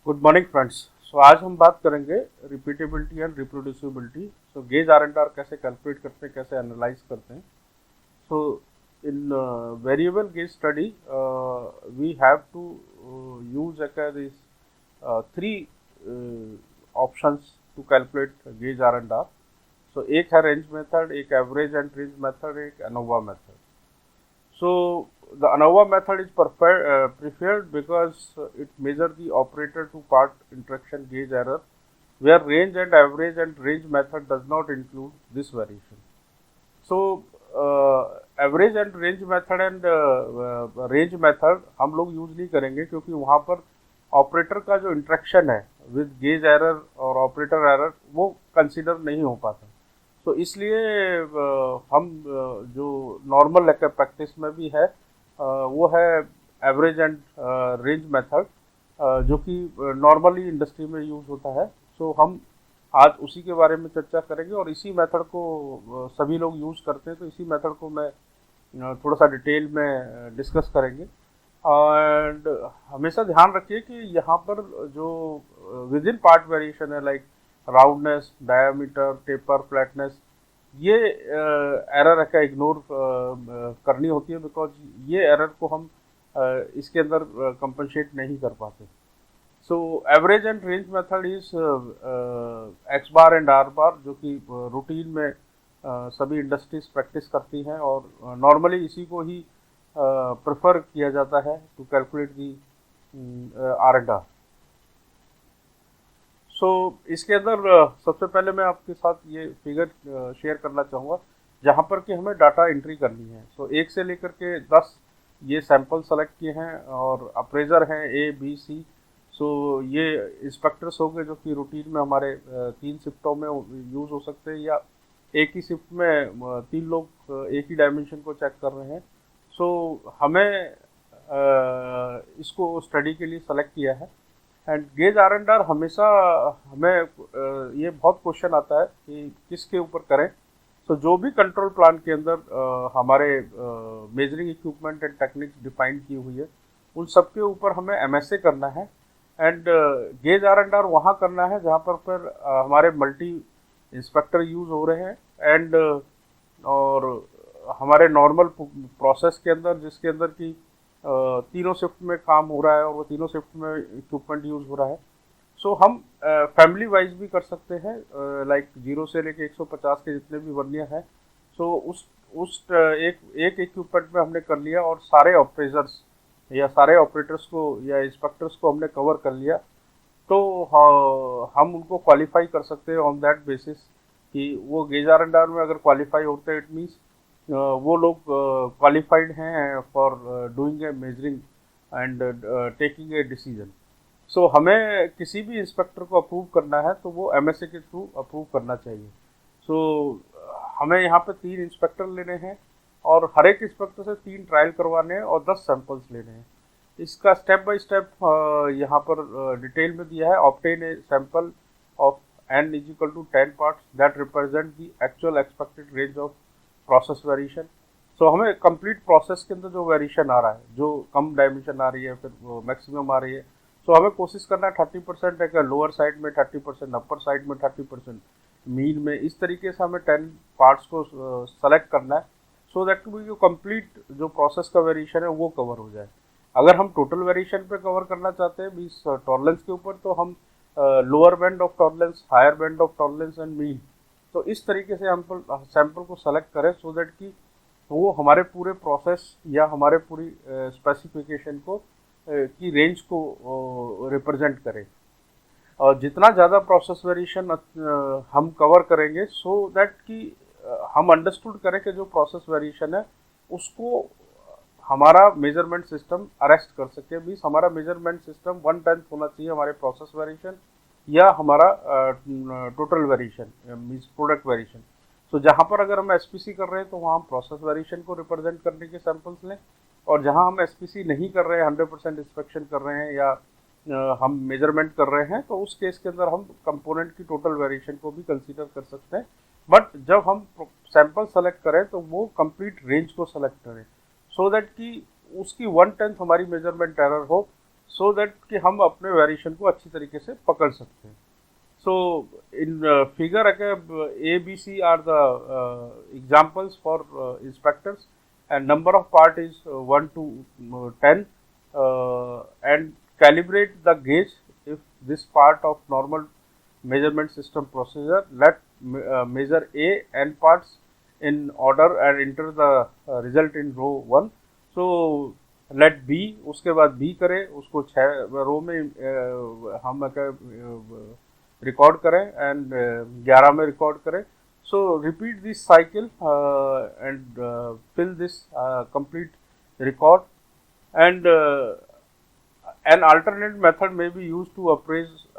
Good morning friends. सो आज हम बात करेंगे repeatability and reproducibility. So gauge R and R कैसे कैलकुलेट करते हैं, कैसे एनालाइज करते हैं। So in variable gauge study we have to use this three options to calculate gauge R and R. So एक है रेंज मेथड, एक average and range method, एक ANOVA method. So the ANOVA method is preferred because it measures the operator to part interaction gauge error, where range and average and range method does not include this variation. So average and range method and range method हम लोग use नहीं करेंगे, क्योंकि वहाँ पर operator का जो interaction है विद गेज एरर और ऑपरेटर एरर वो कंसिडर नहीं हो पाता। तो इसलिए हम जो नॉर्मल प्रैक्टिस में भी है वो है एवरेज एंड रेंज मेथड, जो कि नॉर्मली इंडस्ट्री में यूज़ होता है। सो हम आज उसी के बारे में चर्चा करेंगे और इसी मेथड को सभी लोग यूज़ करते हैं, तो इसी मेथड को मैं थोड़ा सा डिटेल में डिस्कस करेंगे। एंड हमेशा ध्यान रखिए कि यहाँ पर जो विद इन पार्ट वेरिएशन है, like roundness, diameter, taper, flatness, ये एरर का इग्नोर करनी होती है, बिकॉज ये एरर को हम इसके अंदर कंपनसेट नहीं कर पाते। So average and range method is x bar and are बार, जो कि रूटीन में सभी इंडस्ट्रीज प्रैक्टिस करती हैं और नॉर्मली इसी को ही प्रेफर किया जाता है to calculate the R and R. So इसके अंदर सबसे पहले मैं आपके साथ ये फिगर शेयर करना चाहूँगा, जहाँ पर कि हमें डाटा एंट्री करनी है। सो 1 से लेकर के 10 ये सैंपल सेलेक्ट किए हैं और अप्रेजर हैं ए बी सी। सो ये इंस्पेक्टर्स हो गए जो कि रूटीन में हमारे 3 शिफ्टों में यूज़ हो सकते हैं, या एक ही शिफ्ट में 3 लोग एक ही डायमेंशन को चेक कर रहे हैं। सो हमें इसको स्टडी के लिए सेलेक्ट किया है। And gauge R and R हमेशा हमें ये बहुत क्वेश्चन आता है कि किसके ऊपर करें। तो जो भी कंट्रोल प्लान के अंदर हमारे measuring equipment and techniques define की हुई है, उन सब के ऊपर हमें एमएसए करना है। And gauge R and R वहाँ करना है जहाँ पर हमारे मल्टी इंस्पेक्टर यूज़ हो रहे हैं, एंड और हमारे नॉर्मल प्रोसेस के अंदर, जिसके अंदर की तीनों शिफ्ट में काम हो रहा है और वो तीनों शिफ्ट में इक्विपमेंट यूज़ हो रहा है। सो हम फैमिली वाइज भी कर सकते हैं, लाइक 0 से लेके 150 के जितने भी वर्नियर हैं। सो उस एक इक्विपमेंट में हमने कर लिया और सारे ऑपरेटर्स या सारे ऑपरेटर्स को या इंस्पेक्टर्स को हमने कवर कर लिया, तो हम उनको क्वालिफाई कर सकते हैं ऑन दैट बेसिस कि वो गेज आर एंड आर में अगर क्वालिफाई होते हैं, इट मीन्स वो लोग क्वालिफाइड हैं for doing a measuring and taking a decision. So हमें किसी भी इंस्पेक्टर को अप्रूव करना है तो वो एमएसए के थ्रू अप्रूव करना चाहिए। सो हमें यहाँ पे 3 इंस्पेक्टर लेने हैं और हर एक इंस्पेक्टर से 3 ट्रायल करवाने हैं और 10 सैंपल्स लेने हैं। इसका स्टेप बाय स्टेप यहाँ पर डिटेल में दिया है। Obtain a sample of n is equal to 10 parts that represent the actual expected range of process variation. So हमें कंप्लीट प्रोसेस के अंदर जो वेरिएशन आ रहा है, जो कम डायमेंशन आ रही है, फिर मैक्सिमम आ रही है, सो हमें कोशिश करना है 30% है, लोअर साइड में 30%, अपर साइड में 30%, मीन में, इस तरीके से हमें 10 पार्ट्स को सेलेक्ट करना है, सो दैट जो कंप्लीट जो प्रोसेस का वेरिएशन है वो कवर हो जाए। अगर हम टोटल वेरिएशन पे कवर करना चाहते हैं मीन्स टॉलरेंस के ऊपर, तो हम lower band of tolerance, higher band of tolerance and mean, तो इस तरीके से हम सैंपल को सेलेक्ट करें सो दैट कि वो हमारे पूरे प्रोसेस या हमारे पूरी स्पेसिफिकेशन को की रेंज को रिप्रेजेंट करे। और जितना ज़्यादा प्रोसेस वेरिएशन हम कवर करेंगे, सो दैट कि हम अंडरस्टूड करें कि जो प्रोसेस वेरिएशन है उसको हमारा मेजरमेंट सिस्टम अरेस्ट कर सके। मीन्स हमारा मेजरमेंट सिस्टम 1/10 होना चाहिए हमारे प्रोसेस वेरिएशन या हमारा total variation means product variation. So जहाँ पर अगर हम एसपीसी कर रहे हैं तो वहाँ हम प्रोसेस वेरिएशन को रिप्रेजेंट करने के सैंपल्स लें, और जहाँ हम एसपीसी नहीं कर रहे हैं, 100% इंस्पेक्शन कर रहे हैं या हम मेजरमेंट कर रहे हैं, तो उस केस के अंदर हम कंपोनेंट की टोटल वेरिएशन को भी कंसीडर कर सकते हैं। बट जब हम सैंपल सेलेक्ट करें तो वो कंप्लीट रेंज को सेलेक्ट करें, सो दैट कि उसकी 1/10 हमारी मेजरमेंट एरर हो सो दैट कि हम अपने वेरिएशन को अच्छी तरीके से पकड़ सकते हैं. So in figure A, B, C are the examples for inspectors, and number of part is 1 to 10, and calibrate the gauge if this part of normal measurement system procedure. Let measure A n parts in order and enter the result in row 1. So let B, उसके बाद B करें, उसको 6 रो में हम record करें and 11 में record करें. So repeat this cycle and fill this complete record. And an alternate method may be used to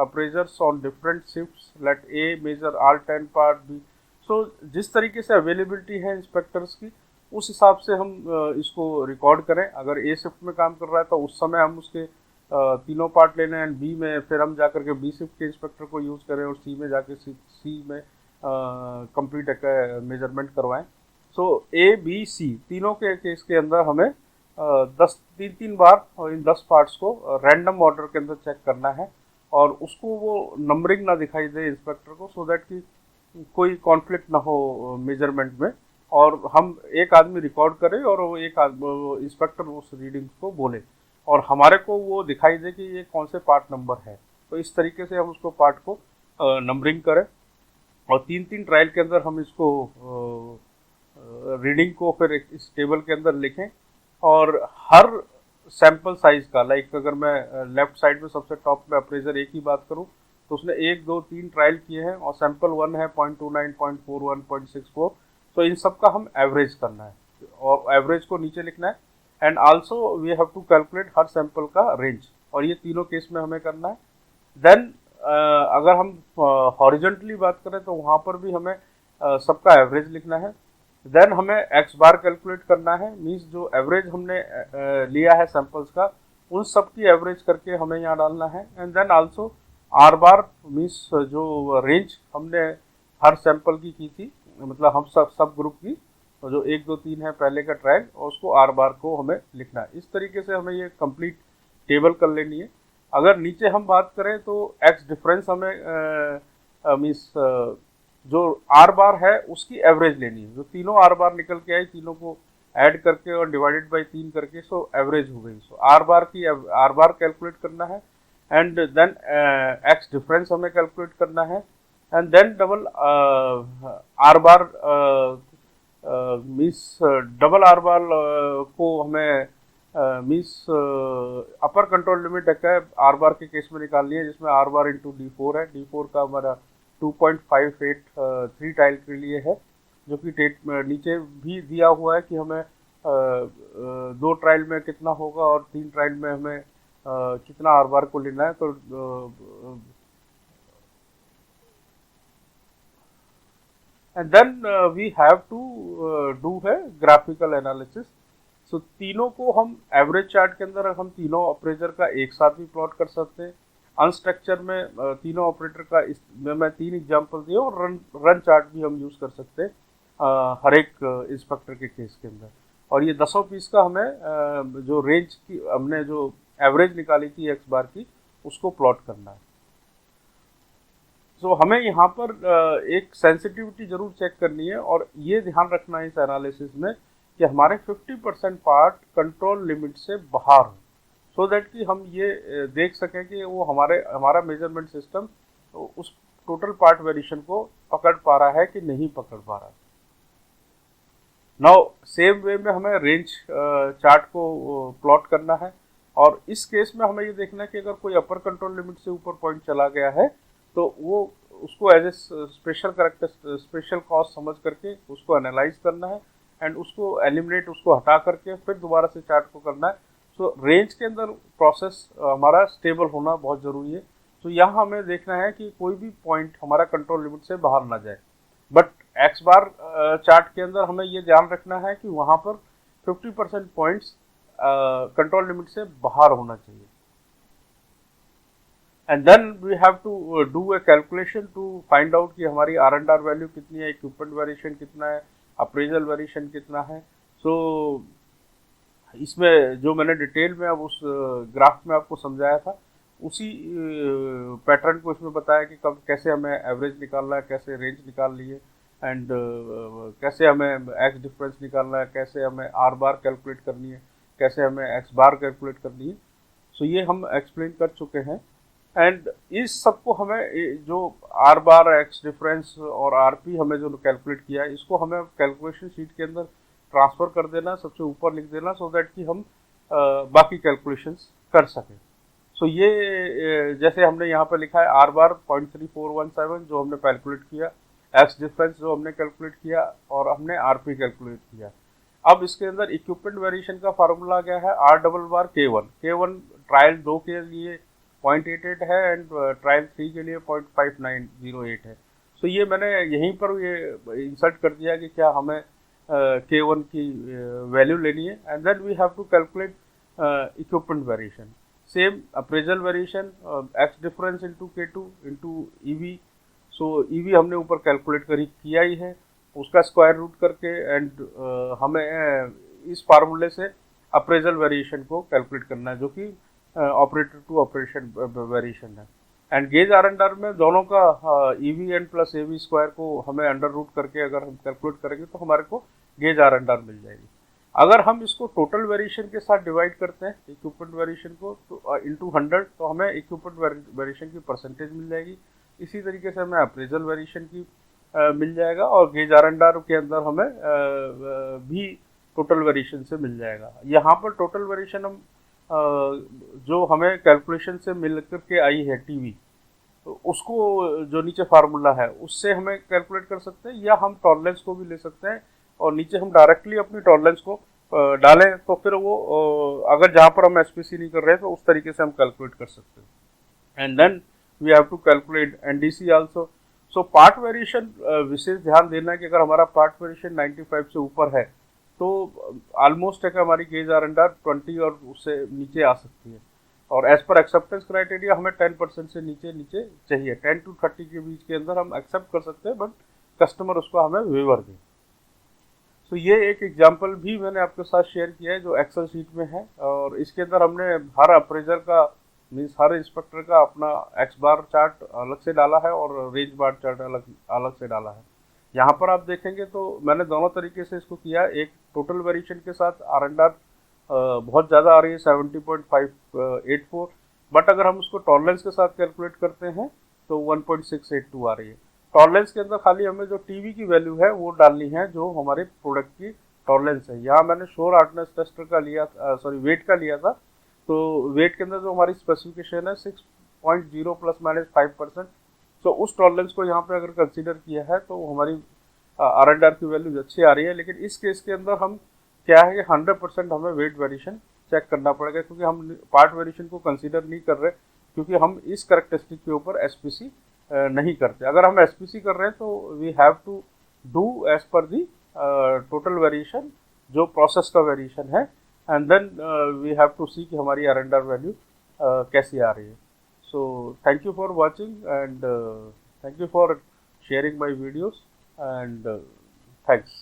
appraisers on different shifts. Let A measure all 10 part B. So जिस तरीके से availability है inspectors की, उस हिसाब से हम इसको रिकॉर्ड करें. अगर ए शिफ्ट में काम कर रहा है तो उस समय हम उसके तीनों पार्ट लेने हैं, बी में फिर हम जाकर के बी शिफ्ट के इंस्पेक्टर को यूज़ करें और सी में जाके सी में कंप्लीट मेजरमेंट करवाएं. सो ए बी सी तीनों के केस के अंदर हमें 10 बार और इन 10 पार्ट्स को रैंडम ऑर्डर के अंदर चेक करना है और उसको वो नंबरिंग ना दिखाई दे इंस्पेक्टर को, सो दैट कि कोई कॉन्फ्लिक्ट ना हो मेजरमेंट में, और हम एक आदमी रिकॉर्ड करे और वो एक इंस्पेक्टर उस रीडिंग को बोले और हमारे को वो दिखाई दे कि ये कौन से पार्ट नंबर है. तो इस तरीके से हम उसको पार्ट को नंबरिंग करें और 3 ट्रायल के अंदर हम इसको रीडिंग को फिर इस टेबल के अंदर लिखें. और हर सैंपल साइज का, लाइक अगर मैं लेफ्ट साइड में सबसे टॉप में अप्रेजर एक ही बात करूं तो उसने 1, 2, 3 ट्रायल किए हैं और सैंपल 1 है 0.29, 0.41, 0.64. तो इन सब का हम एवरेज करना है और एवरेज को नीचे लिखना है. And also we have to calculate हर सैंपल का रेंज, और ये तीनों केस में हमें करना है. देन अगर हम हॉरिजॉन्टली बात करें तो वहाँ पर भी हमें सबका एवरेज लिखना है. देन हमें एक्स बार कैलकुलेट करना है, मीन्स जो एवरेज हमने लिया है सैंपल्स का उन सब की एवरेज करके हमें यहाँ डालना है. And then also R bar, means जो रेंज हमने हर सैंपल की थी, मतलब हम सब ग्रुप की, तो जो 1, 2, 3 है पहले का ट्रायल, और उसको आर बार को हमें लिखना है. इस तरीके से हमें ये कंप्लीट टेबल कर लेनी है. अगर नीचे हम बात करें तो एक्स डिफरेंस हमें मीन्स जो आर बार है उसकी एवरेज लेनी है. जो तीनों आर बार निकल के आई, तीनों को ऐड करके और डिवाइडेड बाई 3 करके, सो एवरेज हो गई. सो आर बार कैलकुलेट करना है. एंड देन एक्स डिफरेंस हमें कैलकुलेट करना है. And then double R bar means double R bar को हमें मीन्स अपर कंट्रोल लिमिट है आर बार के केस में निकालनी है, जिसमें आर बार इंटू D4 है. D4 का हमारा 2.58 3 टाइल के लिए है, जो कि नीचे भी दिया हुआ है कि हमें 2 ट्रायल में कितना होगा और 3 ट्रायल में हमें कितना आर बार को लेना है. तो and then we have to do है ग्राफिकल एनालिसिस. सो तीनों को हम एवरेज चार्ट के अंदर हम तीनों ऑपरेटर का एक साथ भी प्लॉट कर सकते हैं. अनस्ट्रक्चर में तीनों ऑपरेटर का मैं 3 एग्जांपल दिए, और रन चार्ट भी हम यूज़ कर सकते हैं हर एक इंस्पेक्टर के केस के अंदर. और ये 10 पीस का हमें जो रेंज की हमने जो एवरेज निकाली थी एक्स बार की, उसको प्लॉट करना है. सो हमें यहाँ पर एक सेंसिटिविटी जरूर चेक करनी है, और ये ध्यान रखना है इस एनालिसिस में कि हमारे 50% पार्ट कंट्रोल लिमिट से बाहर हो, सो दैट कि हम ये देख सकें कि वो हमारा मेजरमेंट सिस्टम उस टोटल पार्ट वेरिएशन को पकड़ पा रहा है कि नहीं पकड़ पा रहा है. नाउ सेम वे में हमें रेंज चार्ट को प्लॉट करना है, और इस केस में हमें ये देखना है कि अगर कोई अपर कंट्रोल लिमिट से ऊपर पॉइंट चला गया है तो वो उसको एज ए स्पेशल कॉज समझ करके उसको एनालाइज करना है एंड उसको एलिमिनेट, उसको हटा करके फिर दोबारा से चार्ट को करना है. सो रेंज के अंदर प्रोसेस हमारा स्टेबल होना बहुत ज़रूरी है. तो यहाँ हमें देखना है कि कोई भी पॉइंट हमारा कंट्रोल लिमिट से बाहर ना जाए. बट एक्स बार चार्ट के अंदर हमें ये ध्यान रखना है कि वहाँ पर 50% पॉइंट्स कंट्रोल लिमिट से बाहर होना चाहिए. And then we have to do a calculation to find out कि हमारी R&R वैल्यू कितनी है, इक्विपमेंट वेरिएशन कितना है, अप्रेजल वेरिएशन कितना है. सो इसमें जो मैंने डिटेल में अब उस ग्राफ में आपको समझाया था, उसी पैटर्न को इसमें बताया कि कब कैसे हमें एवरेज निकालना है, कैसे रेंज निकाल लिए, एंड कैसे हमें एक्स डिफरेंस निकालना है, कैसे हमें आर बार कैलकुलेट करनी है, कैसे हमें एक्स बार कैलकुलेट करनी है। सो ये हम एक्सप्लेन कर चुके हैं। एंड इस सबको हमें जो आर बार, एक्स डिफरेंस और आर पी हमें जो कैलकुलेट किया है, इसको हमें कैलकुलेशन शीट के अंदर ट्रांसफ़र कर देना, सबसे ऊपर लिख देना, सो दैट कि हम बाकी कैलकुलेशंस कर सकें। सो ये जैसे हमने यहाँ पर लिखा है आर बार 0.3417 जो हमने कैलकुलेट किया, एक्स डिफरेंस जो हमने कैलकुलेट किया, और हमने आर पी कैलकुलेट किया। अब इसके अंदर इक्विपमेंट वेरिएशन का फार्मूला क्या है, are double bar K1। K1 trial 2 के लिए 0.88 है एंड ट्रायल 3 के लिए 0.5908 है। सो ये मैंने यहीं पर ये इंसर्ट कर दिया कि क्या हमें K1 की वैल्यू लेनी है, and then we have to calculate equipment variation. Same appraisal variation, X difference into K2 into EV। So EV हमने ऊपर कैलकुलेट किया ही है, उसका स्क्वायर रूट करके, एंड हमें इस फार्मूले से अप्रेजल वेरिएशन को कैलकुलेट करना है, जो कि ऑपरेटर टू ऑपरेशन वेरिएशन है। And gauge R and R में दोनों का EV and plus AV square को हमें अंडर रूट करके अगर हम कैलकुलेट करेंगे तो हमारे को गेज आर एंड आर मिल जाएगी। अगर हम इसको टोटल वेरिएशन के साथ डिवाइड करते हैं इक्विपमेंट वेरिएशन को, तो इंटू 100, तो हमें इक्विपमेंट वेरिएशन की परसेंटेज मिल जाएगी। इसी तरीके से हमें अप्रेजल वेरिएशन की मिल जाएगा, और गेज आर एंड आर के अंदर हमें भी टोटल वेरिएशन से मिल जाएगा। यहाँ पर टोटल वेरिएशन हम जो हमें कैलकुलेशन से मिल करके आई है टीवी, तो उसको जो नीचे फार्मूला है उससे हमें कैलकुलेट कर सकते हैं, या हम टॉलरेंस को भी ले सकते हैं और नीचे हम डायरेक्टली अपनी टॉलरेंस को डालें, तो फिर वो अगर जहाँ पर हम एसपीसी नहीं कर रहे हैं तो उस तरीके से हम कैलकुलेट कर सकते हैं। And then we have to calculate NDC also. So part variation विशेष ध्यान देना है कि अगर हमारा पार्ट वेरिएशन 95 से ऊपर है तो ऑलमोस्ट है कि हमारी गेज आर एंड आर 20 और उससे नीचे आ सकती है, और एज पर एक्सेप्टेंस क्राइटेरिया हमें 10% से नीचे चाहिए। 10 to 30 के बीच के अंदर हम एक्सेप्ट कर सकते हैं, बट कस्टमर उसको हमें वेवर दे। तो ये एक एग्जांपल भी मैंने आपके साथ शेयर किया है जो एक्सेल शीट में है, और इसके अंदर हमने हर अप्रेजर का मीन्स हर इंस्पेक्टर का अपना एक्स बार चार्ट अलग से डाला है और रेंज बार चार्ट अलग से डाला है। यहाँ पर आप देखेंगे तो मैंने दोनों तरीके से इसको किया। एक टोटल वेरिएशन के साथ आर एंड आर बहुत ज़्यादा आ रही है 70.584, बट अगर हम उसको टॉलरेंस के साथ कैलकुलेट करते हैं तो 1.682 आ रही है। टॉलरेंस के अंदर खाली हमें जो टीवी की वैल्यू है वो डालनी है जो हमारे प्रोडक्ट की टॉलरेंस है। यहाँ मैंने श्योर हार्डनेस टेस्टर का लिया, वेट का लिया था, तो वेट के अंदर जो हमारी स्पेसिफिकेशन है 6.0 ±5%। तो उस टॉलरेंस को यहाँ पे अगर कंसीडर किया है तो हमारी आर एंड आर की वैल्यूज अच्छी आ रही है। लेकिन इस केस के अंदर हम क्या है कि 100% हमें वेट वेरिएशन चेक करना पड़ेगा, क्योंकि हम पार्ट वेरिएशन को कंसीडर नहीं कर रहे, क्योंकि हम इस करेक्टरिस्टिक के ऊपर एसपीसी नहीं करते। अगर हम एसपीसी कर रहे हैं तो we have to do as per the total variation जो प्रोसेस का वेरिएशन है, and then we have to see कि हमारी आर एंड आर वैल्यू कैसी आ रही है। So thank you for watching, and thank you for sharing my videos, and thanks.